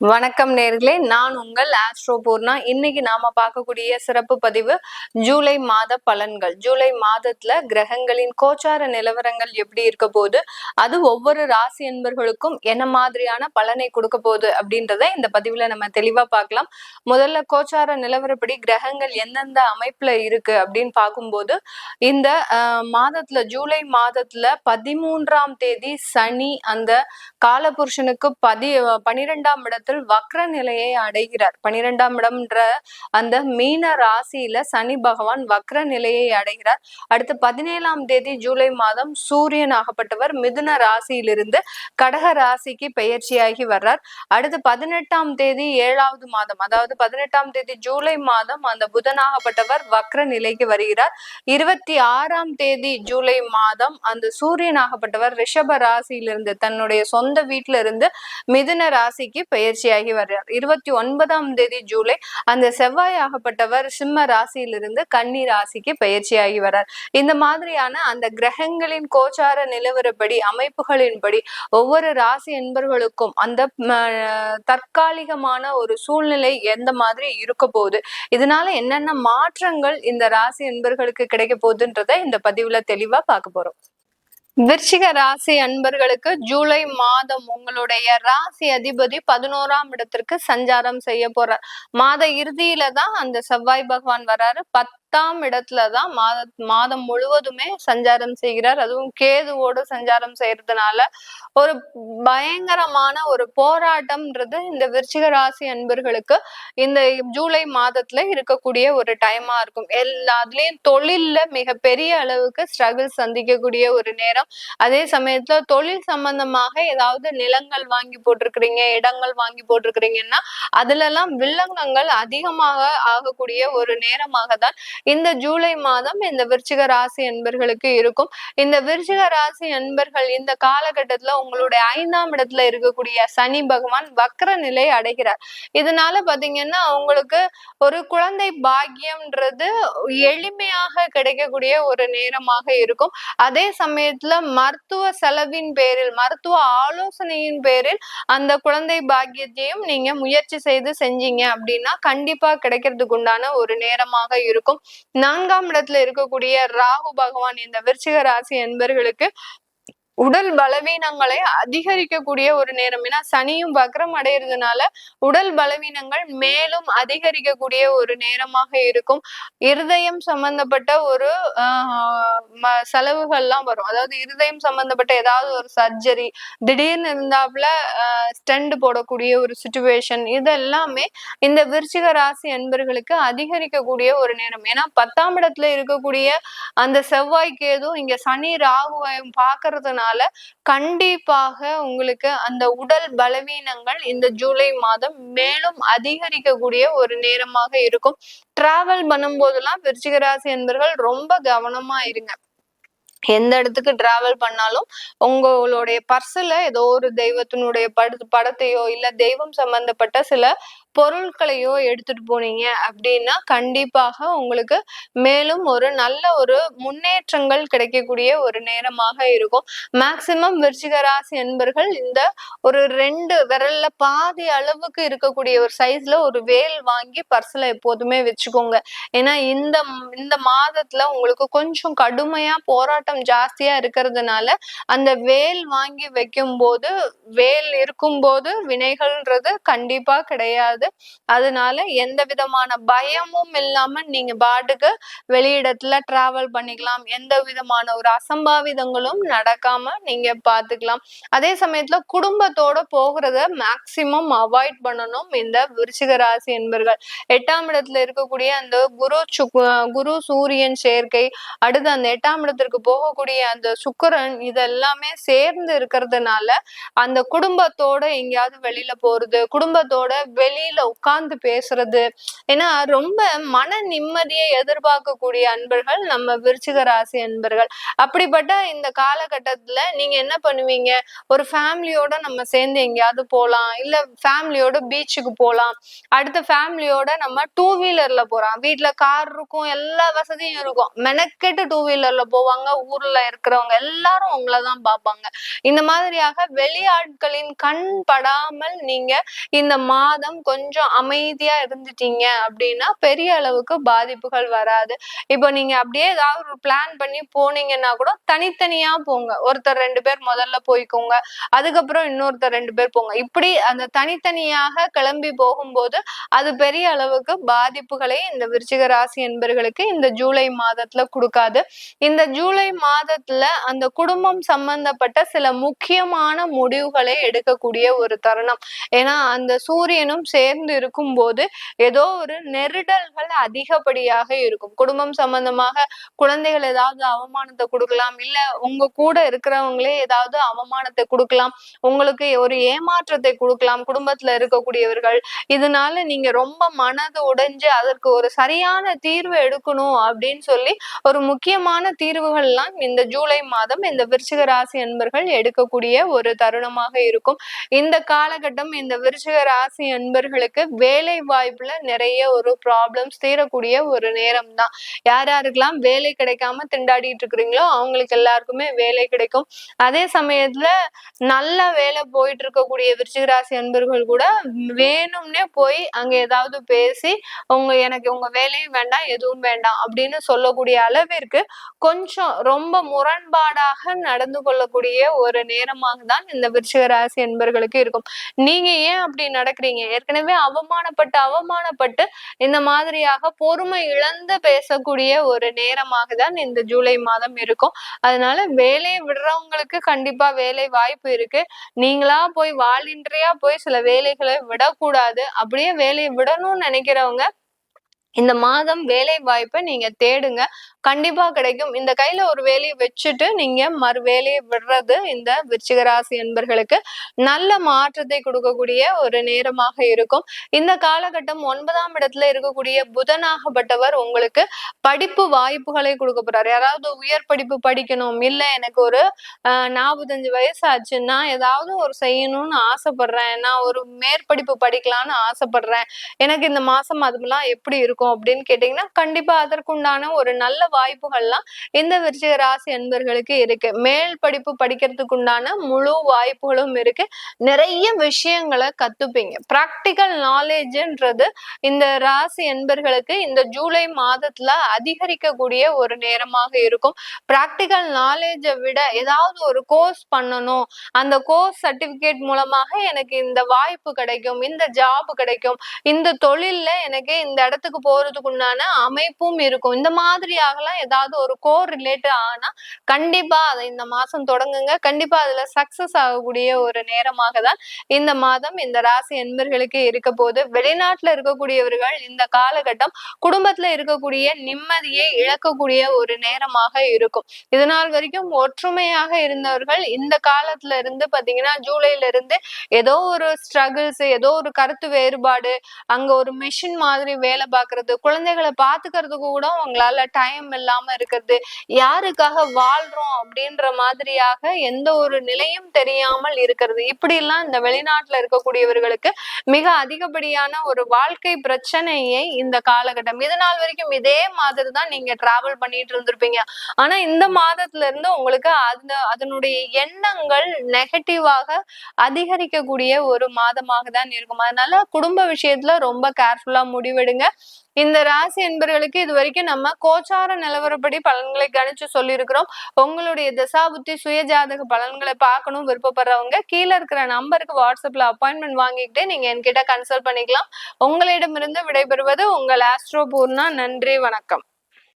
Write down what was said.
வணக்கம் நேர்களே, நான் உங்கள் ஆஸ்ட்ரோ பூர்ணா. இன்னைக்கு நாம பார்க்கக்கூடிய சிறப்பு பதிவு ஜூலை மாத பலன்கள். ஜூலை மாதத்துல கிரகங்களின் கோச்சார நிலவரங்கள் எப்படி இருக்க போகுது, அது ஒவ்வொரு ராசி என்பர்களுக்கும் என்ன மாதிரியான பலனை கொடுக்க போகுது அப்படின்றத இந்த பதிவுல நம்ம தெளிவா பார்க்கலாம். முதல்ல கோச்சார நிலவரப்படி கிரகங்கள் எந்தெந்த அமைப்புல இருக்கு அப்படின்னு பார்க்கும்போது, இந்த மாதத்துல ஜூலை மாதத்துல 13ஆம் தேதி சனி அந்த காலபுருஷனுக்கு 12ஆம் இடத்துல வக்ர நிலையை அடைகிறார். 12ஆம் இடம்ன்ற அந்த மீன ராசியில சனி பகவான் வக்ர நிலையை அடைகிறார். அடுத்து 17ஆம் தேதி ஜூலை மாதம் சூரியன் ஆகப்பட்டவர் மிதுன ராசியிலிருந்து கடக ராசிக்கு பெயர்ச்சியாகி வர்றார். அடுத்து 18ஆம் தேதி 7வது மாதம், அதாவது 18ஆம் தேதி ஜூலை மாதம் அந்த புதனாகப்பட்டவர் வக்ர நிலைக்கு வருகிறார். 26ஆம் தேதி ஜூலை மாதம் அந்த சூரியன் ஆகப்பட்டவர் ரிஷப ராசியிலிருந்து தன்னுடைய சொந்த வீட்டில இருந்து மிதுன ராசிக்கு பெயர்ச்சியாகி வர்றார். 29ஆம் தேதி ஜூலை அந்த செவ்வாய் ஆகப்பட்டவர் சிம்ம ராசியிலிருந்து கன்னி ராசிக்கு பெயர்ச்சியாகி வர்றார். இந்த மாதிரியான அந்த கிரகங்களின் கோச்சார நிலவரப்படி அமைப்புகளின்படி ஒவ்வொரு ராசி என்பர்களுக்கும் அந்த தற்காலிகமான ஒரு சூழ்நிலை எந்த மாதிரி இருக்க போகுது, இதனால என்னென்ன மாற்றங்கள் இந்த ராசி என்பர்களுக்கு கிடைக்க போகுதுன்றத இந்த பதிவுல தெளிவா பார்க்க போறோம். விருச்சிக ராசி அன்பர்களுக்கு ஜூலை மாதம் உங்களுடைய ராசி அதிபதி 11ஆம் இடத்திற்கு சஞ்சாரம் செய்ய போறார். மாத இறுதியில தான் அந்த செவ்வாய் பகவான் வர்றாரு. 10ஆம் இடத்துலதான் மாதம் முழுவதுமே சஞ்சாரம் செய்கிறார். அதுவும் கேதுவோடு சஞ்சாரம் செய்யறதுனால ஒரு பயங்கரமான ஒரு போராட்டம்ன்றது இந்த விருச்சிக ராசி அன்பர்களுக்கு இந்த ஜூலை மாதத்துல இருக்கக்கூடிய ஒரு டைமா இருக்கும். எல்லாத்துலயும் தொழில்ல மிகப்பெரிய அளவுக்கு ஸ்ட்ரகிள் சந்திக்கக்கூடிய ஒரு நேரம். அதே சமயத்துல தொழில் சம்பந்தமாக ஏதாவது நிலங்கள் வாங்கி போட்டிருக்கிறீங்க, இடங்கள் வாங்கி போட்டிருக்கிறீங்கன்னா அதுல எல்லாம் வில்லங்கங்கள் அதிகமாக ஆகக்கூடிய ஒரு நேரமாக தான் இந்த ஜூலை மாதம் இந்த விருச்சிக ராசி என்பர்களுக்கு இருக்கும். இந்த விருச்சிக ராசி என்பர்கள் இந்த காலகட்டத்துல உங்களுடைய 5ஆம் இடத்துல இருக்கக்கூடிய சனி பகவான் வக்ர நிலை அடைகிறார். இதனால பாத்தீங்கன்னா உங்களுக்கு ஒரு குழந்தை பாக்கியம்ன்றது எளிமையாக கிடைக்கக்கூடிய ஒரு நேரமாக இருக்கும். அதே சமயத்துல மருத்துவ செலவின் பேரில், மருத்துவ ஆலோசனையின் பேரில் அந்த குழந்தை பாக்கியத்தையும் நீங்க முயற்சி செய்து செஞ்சீங்க அப்படின்னா கண்டிப்பா கிடைக்கிறதுக்கு உண்டான ஒரு நேரமாக இருக்கும். 4ஆம் இடத்துல இருக்கக்கூடிய ராகு பகவான் இந்த விருச்சிக ராசி என்பர்களுக்கு உடல் பலவீனங்களை அதிகரிக்கக்கூடிய ஒரு நேரம். ஏன்னா சனியும் வக்ரம் அடைகிறதுனால உடல் பலவீனங்கள் மேலும் அதிகரிக்கக்கூடிய ஒரு நேரமாக இருக்கும். இருதயம் சம்பந்தப்பட்ட ஒரு செலவுகள்லாம் வரும். அதாவது இருதயம் சம்பந்தப்பட்ட ஏதாவது ஒரு சர்ஜரி திடீர்னு இருந்தாப்புல ஸ்டெண்ட் போடக்கூடிய ஒரு சுச்சுவேஷன், இது எல்லாமே இந்த விருச்சிக ராசி என்பர்களுக்கு அதிகரிக்கக்கூடிய ஒரு நேரம். ஏன்னா 10ஆம் இடத்துல இருக்கக்கூடிய அந்த செவ்வாய் கேது இங்க சனி ராகுவையும் பார்க்கறதுனால கண்டிப்பாக உங்களுக்கு அந்த உடல் பலவீனங்கள் இந்த ஜூலை மாதம் மேலும் அதிகரிக்கக்கூடிய ஒரு நேரமாக இருக்கும். டிராவல் பண்ணும் போதெல்லாம் விருச்சிக ராசி என்பர்கள் ரொம்ப கவனமா இருங்க. எந்த இடத்துக்கு டிராவல் பண்ணாலும் உங்களுடைய பர்ஸ்ல ஏதோ ஒரு தெய்வத்தினுடைய படத்தையோ இல்ல தெய்வம் சம்பந்தப்பட்ட சில பொருட்களையோ எடுத்துட்டு போனீங்க அப்படின்னா கண்டிப்பாக உங்களுக்கு மேலும் ஒரு நல்ல ஒரு முன்னேற்றங்கள் கிடைக்கக்கூடிய ஒரு நேரமாக இருக்கும். மேக்சிமம் விருச்சிக ராசி என்பர்கள் இந்த ஒரு 2 விரல்ல பாதி அளவுக்கு இருக்கக்கூடிய ஒரு சைஸ்ல ஒரு வேல் வாங்கி பர்ஸ்ல எப்போதுமே வச்சுக்கோங்க. ஏன்னா இந்த மாதத்துல உங்களுக்கு கொஞ்சம் கடுமையா போராட்டம் ஜாஸ்தியா இருக்கிறதுனால அந்த வேல் வாங்கி வைக்கும் போது, வேல் இருக்கும்போது வினைகள்ன்றது கண்டிப்பா கிடையாது. அதனால எந்த விதமான பயமும் இல்லாம நீங்க பாட்டுக்கு வெளியிடத்துல டிராவல் பண்ணிக்கலாம். எந்த விதமான ஒரு அசம்பாவிதங்களும் நடக்காம நீங்க பாத்துக்கலாம். அதே சமயத்துல குடும்பத்தோட போகிறத மேக்சிமம் அவாய்ட் பண்ணணும் இந்த விருச்சிக ராசி என்பர்கள். 8ஆம் இடத்துல இருக்கக்கூடிய அந்த குரு சூரியன் சேர்க்கை, அடுத்து அந்த 8ஆம் இடத்திற்கு போகக்கூடிய அந்த சுக்கிரன், இதெல்லாமே சேர்ந்து இருக்கிறதுனால அந்த குடும்பத்தோட எங்கேயாவது வெளியில போறது, குடும்பத்தோட வெளி வெளியில உட்கார்ந்து பேசுறது. ஏன்னா ரொம்ப மன நிம்மதியை எதிர்பார்க்கக்கூடிய அன்பர்கள் நம்ம விருச்சிக ராசி அன்பர்கள். அப்படிப்பட்ட இந்த காலகட்டத்துல நீங்க என்ன பண்ணுவீங்க? ஒரு ஃபேமிலியோட நம்ம சேர்ந்து எங்கேயாவது போலாம், இல்ல ஃபேமிலியோட பீச்சுக்கு போலாம், அடுத்த ஃபேமிலியோட நம்ம டூ வீலர்ல போறோம். வீட்டுல கார் இருக்கும், எல்லா வசதியும் இருக்கும், மெனக்கெட்டு டூ வீலர்ல போவாங்க. ஊர்ல இருக்கிறவங்க எல்லாரும் உங்களதான் பார்ப்பாங்க. இந்த மாதிரியாக வெளியாட்களின் கண் படாமல் நீங்க இந்த மாதம் கொஞ்சம் அமைதியா இருந்துட்டீங்க அப்படின்னா பெரிய அளவுக்கு பாதிப்புகள் வராது. இப்போ நீங்க அப்படியே ஏதாவது ஒரு பிளான் பண்ணி போனீங்கன்னா கூட தனித்தனியா போங்க. ஒருத்தர் 2 பேர் முதல்ல போய்க்கோங்க, அதுக்கப்புறம் இன்னொருத்தர் 2 பேர் போங்க. இப்படி அந்த தனித்தனியாக கிளம்பி போகும்போது அது பெரிய அளவுக்கு பாதிப்புகளை இந்த விருச்சிக ராசி என்பர்களுக்கு இந்த ஜூலை மாதத்துல கொடுக்காது. இந்த ஜூலை மாதத்துல அந்த குடும்பம் சம்பந்தப்பட்ட சில முக்கியமான முடிவுகளை எடுக்கக்கூடிய ஒரு தருணம். ஏன்னா அந்த சூரியனும் சேர்ந்து இருக்கும் போது ஏதோ ஒரு நெருடல்கள் அதிகப்படியாக இருக்கும். குடும்பம் சம்பந்தமாக குழந்தைகள் ஏதாவது அவமானத்தை கொடுக்கலாம், இல்ல உங்க கூட இருக்கிறவங்களே ஏதாவது அவமானத்தை கொடுக்கலாம், உங்களுக்கு ஒரு ஏமாற்றத்தை கொடுக்கலாம் குடும்பத்துல இருக்கக்கூடியவர்கள். இதனால நீங்க ரொம்ப மனது உடைஞ்சு அதற்கு ஒரு சரியான தீர்வு எடுக்கணும் அப்படின்னு சொல்லி ஒரு முக்கியமான தீர்வுகள்லாம் இந்த ஜூலை மாதம் இந்த விருச்சிக ராசி அன்பர்கள் எடுக்கக்கூடிய ஒரு தருணமாக இருக்கும். இந்த காலகட்டம் இந்த விருச்சிக ராசி அன்பர்களுக்கு வேலை வாய்ப்புல நிறைய ஒரு ப்ராப்ளம்ஸ் தீரக்கூடிய ஒரு நேரம் தான். யார் யாருக்கெல்லாம் வேலை கிடைக்காம திண்டாடிட்டு இருக்கிறீங்களோ அவங்களுக்கு எல்லாருக்குமே வேலை கிடைக்கும். அதே சமயத்துல நல்ல வேலை போயிட்டு இருக்கக்கூடிய விருச்சிக ராசி அன்பர்கள் கூட வேணும்னே போய் அங்க ஏதாவது பேசி எனக்கு உங்க வேலையும் வேண்டாம் எதுவும் வேண்டாம் அப்படின்னு சொல்லக்கூடிய அளவிற்கு கொஞ்சம் ரொம்ப முரண்பாடாக நடந்து கொள்ளக்கூடிய ஒரு நேரமாக தான் இந்த விருச்சிக ராசி என்பர்களுக்கு இருக்கும். நீங்க ஏன் அப்படி நடக்கிறீங்க? ஏற்கனவே அவமானப்பட்டு இந்த மாதிரியாக பொறுமை இழந்து பேசக்கூடிய ஒரு நேரமாக தான் இந்த ஜூலை மாதம் இருக்கும். அதனால வேலையை விடுறவங்களுக்கு கண்டிப்பா வேலை வாய்ப்பு இருக்கு. நீங்களா போய் வாலின்றியா போய் சில வேலைகளை விடக்கூடாது. அப்படியே வேலையை விடணும்னு நினைக்கிறவங்க இந்த மாதம் வேலை வாய்ப்பை நீங்க தேடுங்க, கண்டிப்பா கிடைக்கும். இந்த கையில ஒரு வேலையை வச்சுட்டு நீங்க மறு வேலையை விடுறது இந்த விருச்சிக ராசி என்பர்களுக்கு நல்ல மாற்றத்தை கொடுக்கக்கூடிய ஒரு நேரமாக இருக்கும். இந்த காலகட்டம் 9ஆம் இடத்துல இருக்கக்கூடிய புதனாகப்பட்டவர் உங்களுக்கு படிப்பு வாய்ப்புகளை கொடுக்க போறாரு. யாராவது உயர் படிப்பு படிக்கணும், இல்ல எனக்கு ஒரு 45 வயசு ஆச்சுன்னா ஏதாவது ஒரு செய்யணும்னு ஆசைப்படுறேன், நான் ஒரு மேற்படிப்பு படிக்கலாம்னு ஆசைப்படுறேன், எனக்கு இந்த மாசம் அதுமெல்லாம் எப்படி இருக்கும் அப்படின்னு கேட்டீங்கன்னா கண்டிப்பா அதற்குண்டான ஒரு நல்ல வாய்ப்புகள்லாம் இந்த விருச்சிக ராசி அன்பர்களுக்கு இருக்கு. மேல் படிப்பு படிக்கிறதுக்கு உண்டான முழு வாய்ப்புகளும் இருக்கு. நிறைய விஷயங்களை கத்துப்பீங்க. பிராக்டிக்கல் நாலேஜ்ன்றது இந்த ராசி அன்பர்களுக்கு இந்த ஜூலை மாதத்துல அதிகரிக்கக்கூடிய ஒரு நேரமாக இருக்கும். பிராக்டிக்கல் நாலேஜை விட ஏதாவது ஒரு கோர்ஸ் பண்ணணும், அந்த கோர்ஸ் சர்டிபிகேட் மூலமாக எனக்கு இந்த வாய்ப்பு கிடைக்கும், இந்த ஜாப் கிடைக்கும், இந்த தொழில்ல எனக்கு இந்த இடத்துக்கு போறதுக்குண்டான அமைப்பும் இருக்கும். இந்த மாதிரியாகலாம் ஏதாவது ஒரு கோர் ரிலேட்டட் ஆனா கண்டிப்பா அதை இந்த மாசம் தொடங்குங்க. கண்டிப்பா அதுல சக்சஸ் ஆகக்கூடிய ஒரு நேரமாக தான் இந்த மாதம் இந்த ராசி அன்பர்களுக்கு இருக்க போது. வெளிநாட்டுல இருக்கக்கூடியவர்கள் இந்த காலகட்டம் குடும்பத்துல இருக்கக்கூடிய நிம்மதியை இழக்கக்கூடிய ஒரு நேரமாக இருக்கும். இதனால் வரைக்கும் ஒற்றுமையாக இருந்தவர்கள் இந்த காலத்துல இருந்து பாத்தீங்கன்னா ஜூலைல இருந்து ஏதோ ஒரு ஸ்ட்ரகிள்ஸ், ஏதோ ஒரு கருத்து வேறுபாடு, அங்க ஒரு மிஷின் மாதிரி வேலை பார்க்கறது, குழந்தைகளை பாத்துக்கிறதுக்கு கூட உங்களால டைம் இல்லாம இருக்கிறது, யாருக்காக வாழ்றோம் அப்படின்ற மாதிரியாக எந்த ஒரு நிலையும் தெரியாமல் இருக்கிறது, இப்படி எல்லாம் இந்த வெளிநாட்டுல இருக்கக்கூடியவர்களுக்கு மிக அதிகப்படியான ஒரு வாழ்க்கை பிரச்சனையை இந்த காலகட்டம், இது நாள் வரைக்கும் இதே மாதிரி தான் நீங்க டிராவல் பண்ணிட்டு இருந்திருப்பீங்க. ஆனா இந்த மாதத்துல இருந்து உங்களுக்கு அதனுடைய எண்ணங்கள் நெகட்டிவாக அதிகரிக்கக்கூடிய ஒரு மாதமாக தான் இருக்கும். அதனால குடும்ப விஷயத்துல ரொம்ப கேர்ஃபுல்லா முடிவெடுங்க. இந்த ராசி என்பர்களுக்கு இது வரைக்கும் நம்ம கோச்சார நிலவரப்படி பலன்களை கணிச்சு சொல்லியிருக்கிறோம். உங்களுடைய தசாபுத்தி சுயஜாதக பலன்களை பார்க்கணும் விருப்பப்படுறவங்க கீழே இருக்கிற நம்பருக்கு வாட்ஸ்அப்ல அப்பாயின்மெண்ட் வாங்கிக்கிட்டு நீங்க என்கிட்ட கன்சல்ட் பண்ணிக்கலாம். உங்களிடமிருந்து விடைபெறுவது உங்கள் ஆஸ்ட்ரோ பூர்ணா. நன்றி, வணக்கம்.